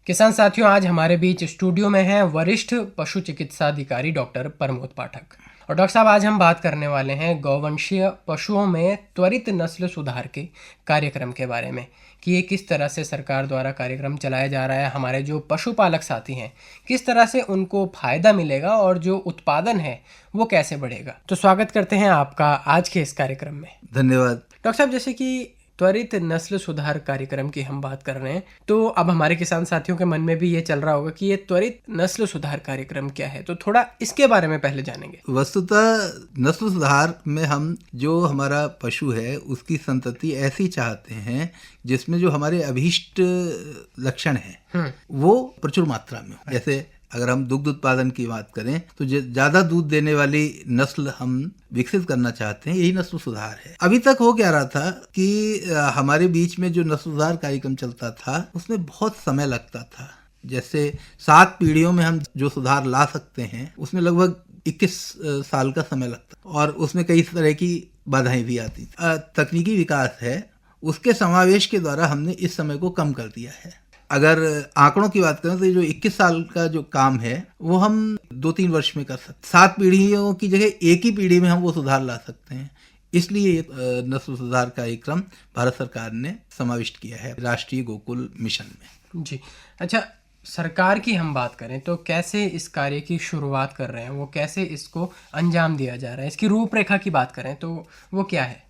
किसान साथियों, आज हमारे बीच स्टूडियो में हैं वरिष्ठ पशु चिकित्सा अधिकारी डॉक्टर प्रमोद पाठक। और डॉक्टर साहब, आज हम बात करने वाले हैं गौवंशीय पशुओं में त्वरित नस्ल सुधार के कार्यक्रम के बारे में कि ये किस तरह से सरकार द्वारा कार्यक्रम चलाया जा रहा है। हमारे जो पशुपालक साथी हैं, किस तरह से उनको फायदा मिलेगा और जो उत्पादन है वो कैसे बढ़ेगा। तो स्वागत करते हैं आपका आज के इस कार्यक्रम में। धन्यवाद। डॉक्टर साहब, जैसे कि त्वरित नस्ल सुधार कार्यक्रम की हम बात कर रहे हैं, तो अब हमारे किसान साथियों के मन में भी ये चल रहा होगा कि ये त्वरित नस्ल सुधार कार्यक्रम क्या है, तो थोड़ा इसके बारे में पहले जानेंगे। वस्तुतः नस्ल सुधार में हम जो हमारा पशु है उसकी संतति ऐसी चाहते हैं जिसमें जो हमारे अभीष्ट लक्षण हैं वो प्रचुर मात्रा में हो। जैसे अगर हम दुग्ध उत्पादन की बात करें तो ज्यादा दूध देने वाली नस्ल हम विकसित करना चाहते हैं, यही नस्ल सुधार है। अभी तक हो क्या रहा था कि हमारे बीच में जो नस्ल सुधार कार्यक्रम चलता था उसमें बहुत समय लगता था। जैसे 7 पीढ़ियों में हम जो सुधार ला सकते हैं उसमें लगभग 21 साल का समय लगता और उसमें कई तरह की बाधाएं भी आती थी। तकनीकी विकास है, उसके समावेश के द्वारा हमने इस समय को कम कर दिया है। अगर आंकड़ों की बात करें तो जो 21 साल का जो काम है वो हम 2-3 वर्ष में कर सकते। 7 पीढ़ियों की जगह एक ही पीढ़ी में हम वो सुधार ला सकते हैं। इसलिए ये नस्ल सुधार कार्यक्रम भारत सरकार ने समाविष्ट किया है राष्ट्रीय गोकुल मिशन में। जी, अच्छा, सरकार की हम बात करें तो कैसे इस कार्य की शुरुआत कर रहे हैं, वो कैसे इसको अंजाम दिया जा रहा है, इसकी रूपरेखा की बात करें तो वो क्या है?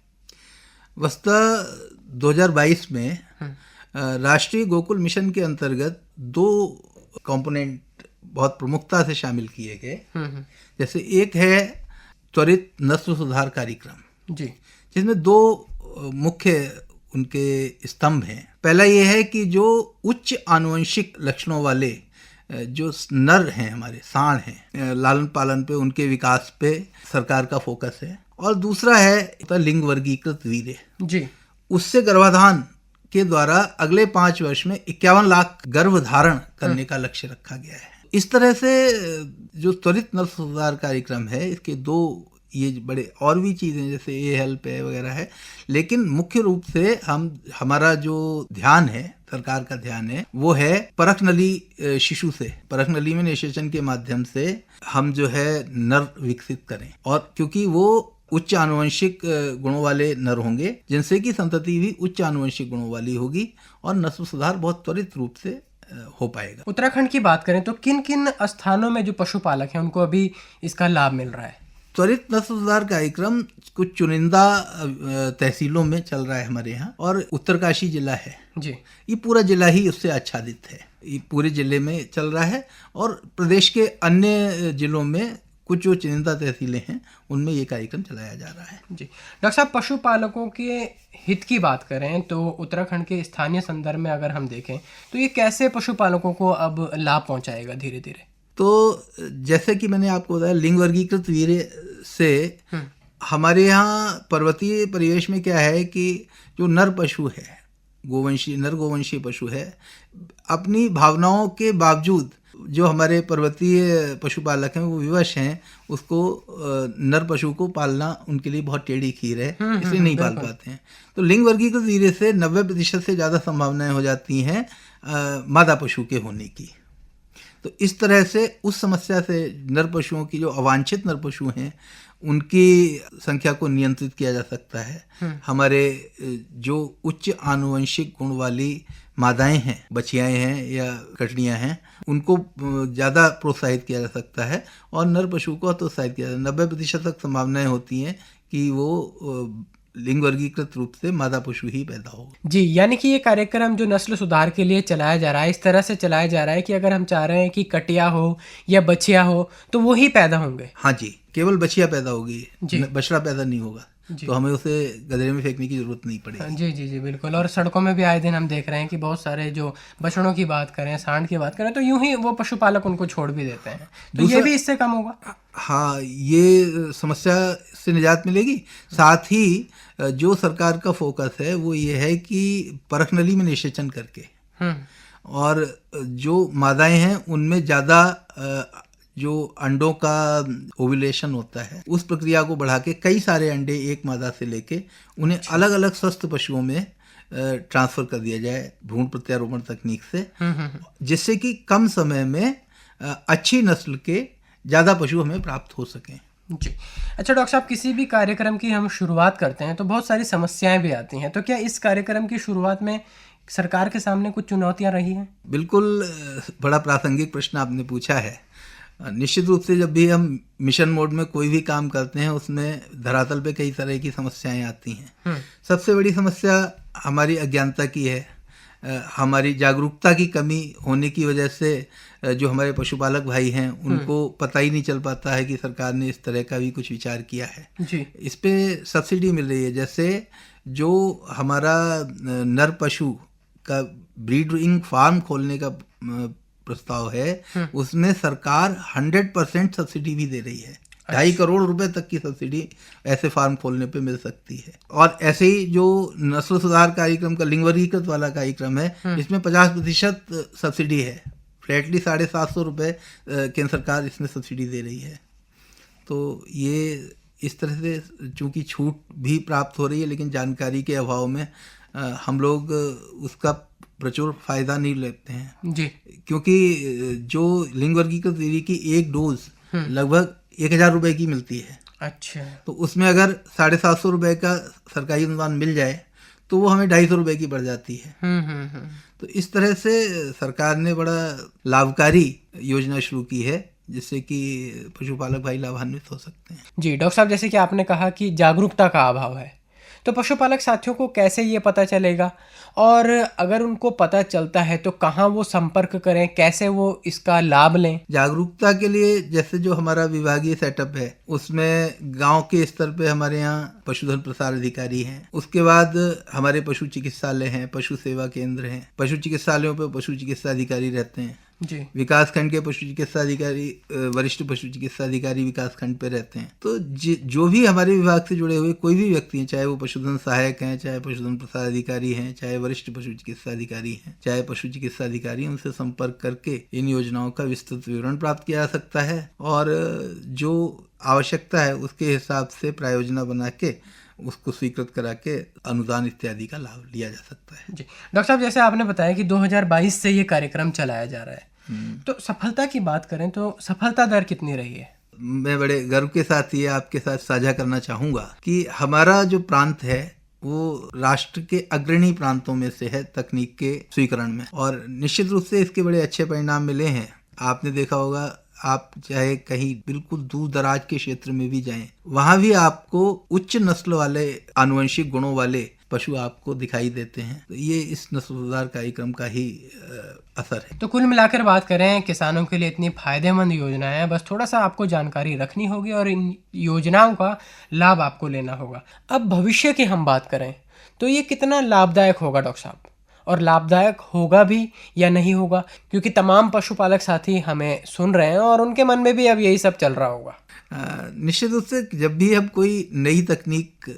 वस्तुतः 2022 में राष्ट्रीय गोकुल मिशन के अंतर्गत 2 कंपोनेंट बहुत प्रमुखता से शामिल किए गए। जैसे एक है त्वरित नस्ल सुधार कार्यक्रम जी, जिसमें 2 मुख्य उनके स्तंभ हैं। पहला ये है कि जो उच्च आनुवंशिक लक्षणों वाले जो नर हैं, हमारे सांड हैं, लालन पालन पे, उनके विकास पे सरकार का फोकस है। और दूसरा है लिंग वर्गीकृत वीर्य जी, उससे गर्भाधान के द्वारा अगले 5 वर्ष में 51 लाख गर्भ धारण करने का लक्ष्य रखा गया है। इस तरह से जो त्वरित नस्ल सुधार कार्यक्रम है, इसके 2 ये बड़े और भी चीजें जैसे ए हेल्प है वगैरह है, लेकिन मुख्य रूप से हमारा जो ध्यान है, सरकार का ध्यान है, वो है परख नली शिशु से, परख नली में निषेचन के माध्यम से हम जो है नर विकसित करें। और क्योंकि वो उच्च आनुवंशिक गुणों वाले नर होंगे जिनसे कि संतति भी उच्च आनुवंशिक गुणों वाली होगी और नस्ल सुधार बहुत त्वरित रूप से हो पाएगा। उत्तराखंड की बात करें तो किन किन स्थानों में जो पशुपालक हैं उनको अभी इसका लाभ मिल रहा है? त्वरित नस्ल सुधार कार्यक्रम कुछ चुनिंदा तहसीलों में चल रहा है हमारे यहाँ, और उत्तरकाशी जिला है जी, ये पूरा जिला ही उससे आच्छादित है। ये पूरे जिले में चल रहा है और प्रदेश के अन्य जिलों में कुछ जो चुनिंदा तहसीलें हैं उनमें ये कार्यक्रम चलाया जा रहा है जी। डॉक्टर साहब, पशुपालकों के हित की बात करें तो उत्तराखंड के स्थानीय संदर्भ में अगर हम देखें तो ये कैसे पशुपालकों को अब लाभ पहुंचाएगा धीरे धीरे? तो जैसे कि मैंने आपको बताया, लिंग वर्गीकृत वीर्य से हमारे यहाँ पर्वतीय परिवेश में क्या है कि जो नर पशु है, नर गोवंशीय पशु है, अपनी भावनाओं के बावजूद जो हमारे पर्वतीय पशुपालक हैं वो विवश हैं, उसको नर पशु को पालना उनके लिए बहुत टेढ़ी खीर है, इसलिए नहीं पाल पाते हैं। तो लिंग वर्गीकृत वीर्य से 90% से ज़्यादा संभावनाएं हो जाती हैं मादा पशु के होने की। तो इस तरह से उस समस्या से नर पशुओं की, जो अवांछित नर पशु हैं, उनकी संख्या को नियंत्रित किया जा सकता है। हमारे जो उच्च आनुवंशिक गुण वाली मादाएं हैं, बछियाएं हैं या कटड़ियां हैं, उनको ज़्यादा प्रोत्साहित किया जा सकता है और नर पशु को हतोत्साहित किया जाता है। 90% तक संभावनाएं होती हैं कि वो लिंग वर्गीकृत रूप से मादा पशु ही पैदा हो जी। यानी कि ये कार्यक्रम जो नस्ल सुधार के लिए चलाया जा रहा है, इस तरह से चलाया जा रहा है कि अगर हम चाह रहे हैं कि कटिया हो या बछिया हो तो वो ही पैदा होंगे। हाँ जी, केवल बछिया पैदा होगी, बछड़ा पैदा नहीं होगा, तो हमें उसे गधरे में फेंकने की जरूरत नहीं पड़ेगी। जी जी जी, बिल्कुल। और सड़कों में भी आए दिन हम देख रहे हैं कि बहुत सारे जो बछड़ों की बात करें, सांड की बात करें, तो यूं ही वो पशुपालक उनको छोड़ भी देते हैं, तो ये भी इससे कम होगा। हाँ, ये समस्या से निजात मिलेगी। साथ ही जो सरकार का फोकस है वो ये है कि परख नली में निषेचन करके और जो मादाएं हैं उनमें ज़्यादा जो अंडों का ओव्यूलेशन होता है उस प्रक्रिया को बढ़ा के कई सारे अंडे एक मादा से लेके उन्हें अलग अलग स्वस्थ पशुओं में ट्रांसफर कर दिया जाए भ्रूण प्रत्यारोपण तकनीक से, जिससे कि कम समय में अच्छी नस्ल के ज़्यादा पशु हमें प्राप्त हो सकें। जी। अच्छा डॉक्टर साहब, किसी भी कार्यक्रम की हम शुरुआत करते हैं तो बहुत सारी समस्याएं भी आती हैं, तो क्या इस कार्यक्रम की शुरुआत में सरकार के सामने कुछ चुनौतियां रही हैं? बिल्कुल, बड़ा प्रासंगिक प्रश्न आपने पूछा है। निश्चित रूप से जब भी हम मिशन मोड में कोई भी काम करते हैं उसमें धरातल पे कई तरह की समस्याएं आती हैं। सबसे बड़ी समस्या हमारी अज्ञानता की है। हमारी जागरूकता की कमी होने की वजह से जो हमारे पशुपालक भाई हैं उनको पता ही नहीं चल पाता है कि सरकार ने इस तरह का भी कुछ विचार किया है। जी। इस पे सब्सिडी मिल रही है। जैसे जो हमारा नर पशु का ब्रीडिंग फार्म खोलने का प्रस्ताव है उसमें सरकार 100% सब्सिडी भी दे रही है। 2.5 करोड़ रुपए तक की सब्सिडी ऐसे फार्म खोलने पे मिल सकती है। और ऐसे ही जो नस्ल सुधार कार्यक्रम का लिंग वर्गीकृत वाला कार्यक्रम है इसमें 50% सब्सिडी है। फ्लैटली 750 रुपये केंद्र सरकार इसमें सब्सिडी दे रही है। तो ये इस तरह से चूंकि छूट भी प्राप्त हो रही है लेकिन जानकारी के अभाव में हम लोग उसका प्रचुर फायदा नहीं लेते हैं। जी। क्योंकि जो लिंग वर्गीकृत देवी की एक डोज लगभग 1000 रुपये की मिलती है। अच्छा। तो उसमें अगर 750 रुपये का सरकारी अनुदान मिल जाए तो वो हमें 250 रुपये की बढ़ जाती है। तो इस तरह से सरकार ने बड़ा लाभकारी योजना शुरू की है जिससे कि पशुपालक भाई लाभान्वित हो सकते हैं। जी डॉक्टर साहब, जैसे कि आपने कहा कि जागरूकता का अभाव है, तो पशुपालक साथियों को कैसे ये पता चलेगा, और अगर उनको पता चलता है तो कहाँ वो संपर्क करें, कैसे वो इसका लाभ लें? जागरूकता के लिए जैसे जो हमारा विभागीय सेटअप है उसमें गांव के स्तर पे हमारे यहाँ पशुधन प्रसार अधिकारी हैं। उसके बाद हमारे पशु चिकित्सालय हैं, पशु सेवा केंद्र हैं। पशु चिकित्सालयों पे पशु चिकित्सा अधिकारी रहते हैं। जी। विकास खंड के पशु चिकित्सा अधिकारी, वरिष्ठ पशु चिकित्सा अधिकारी विकास खंड पे रहते हैं। तो जो भी हमारे विभाग से जुड़े हुए कोई भी व्यक्ति हैं, चाहे वो पशुधन सहायक हैं, चाहे पशुधन प्रसार अधिकारी हैं, चाहे वरिष्ठ पशु चिकित्सा अधिकारी हैं, चाहे पशु चिकित्सा अधिकारी हैं, उनसे संपर्क करके इन योजनाओं का विस्तृत विवरण प्राप्त किया जा सकता है और जो आवश्यकता है उसके हिसाब से प्रायोजना बना के उसको स्वीकृत करा के अनुदान इत्यादि का लाभ लिया जा सकता है। जी डॉक्टर साहब, जैसे आपने बताया कि 2022 से ये कार्यक्रम चलाया जा रहा है, तो सफलता की बात करें तो सफलता दर कितनी रही है? मैं बड़े गर्व के साथ ये आपके साथ साझा करना चाहूँगा कि हमारा जो प्रांत है वो राष्ट्र के अग्रणी प्रांतों में से है तकनीक के स्वीकरण में, और निश्चित रूप से इसके बड़े अच्छे परिणाम मिले हैं। आपने देखा होगा, आप चाहे कहीं बिल्कुल दूर दराज के क्षेत्र में भी जाएं, वहां भी आपको उच्च नस्ल वाले आनुवंशिक गुणों वाले पशु आपको दिखाई देते हैं। तो ये इस नस्ल सुधार कार्यक्रम का ही असर है। तो कुल मिलाकर बात करें, किसानों के लिए इतनी फायदेमंद योजनाएं हैं, बस थोड़ा सा आपको जानकारी रखनी होगी और इन योजनाओं का लाभ आपको लेना होगा। अब भविष्य की हम बात करें तो ये कितना लाभदायक होगा डॉक्टर साहब, और लाभदायक होगा भी या नहीं होगा, क्योंकि तमाम पशुपालक साथी हमें सुन रहे हैं और उनके मन में भी अब यही सब चल रहा होगा। निश्चित रूप से जब भी हम कोई नई तकनीक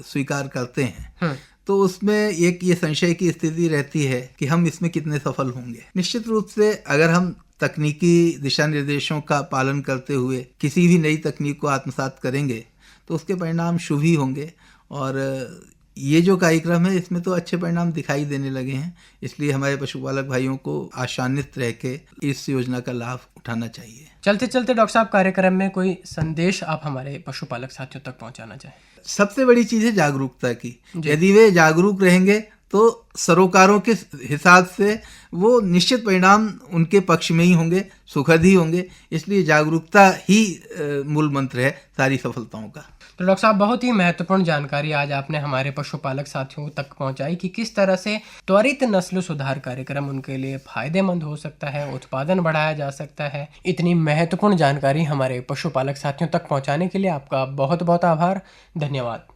स्वीकार करते हैं तो उसमें एक ये संशय की स्थिति रहती है कि हम इसमें कितने सफल होंगे। निश्चित रूप से अगर हम तकनीकी दिशा निर्देशों का पालन करते हुए किसी भी नई तकनीक को आत्मसात करेंगे तो उसके परिणाम शुभ ही होंगे, और ये जो कार्यक्रम है इसमें तो अच्छे परिणाम दिखाई देने लगे हैं। इसलिए हमारे पशुपालक भाइयों को आशान्वित रह के इस योजना का लाभ उठाना चाहिए। चलते चलते डॉक्टर साहब, कार्यक्रम में कोई संदेश आप हमारे पशुपालक साथियों तक पहुंचाना चाहें? सबसे बड़ी चीज है जागरूकता की। यदि वे जागरूक रहेंगे तो सरोकारों के हिसाब से वो निश्चित परिणाम उनके पक्ष में ही होंगे, सुखद ही होंगे। इसलिए जागरूकता ही मूल मंत्र है सारी सफलताओं का। तो डॉक्टर साहब, बहुत ही महत्वपूर्ण जानकारी आज आपने हमारे पशुपालक साथियों तक पहुंचाई कि किस तरह से त्वरित नस्ल सुधार कार्यक्रम उनके लिए फायदेमंद हो सकता है, उत्पादन बढ़ाया जा सकता है। इतनी महत्वपूर्ण जानकारी हमारे पशुपालक साथियों तक पहुंचाने के लिए आपका बहुत बहुत आभार, धन्यवाद।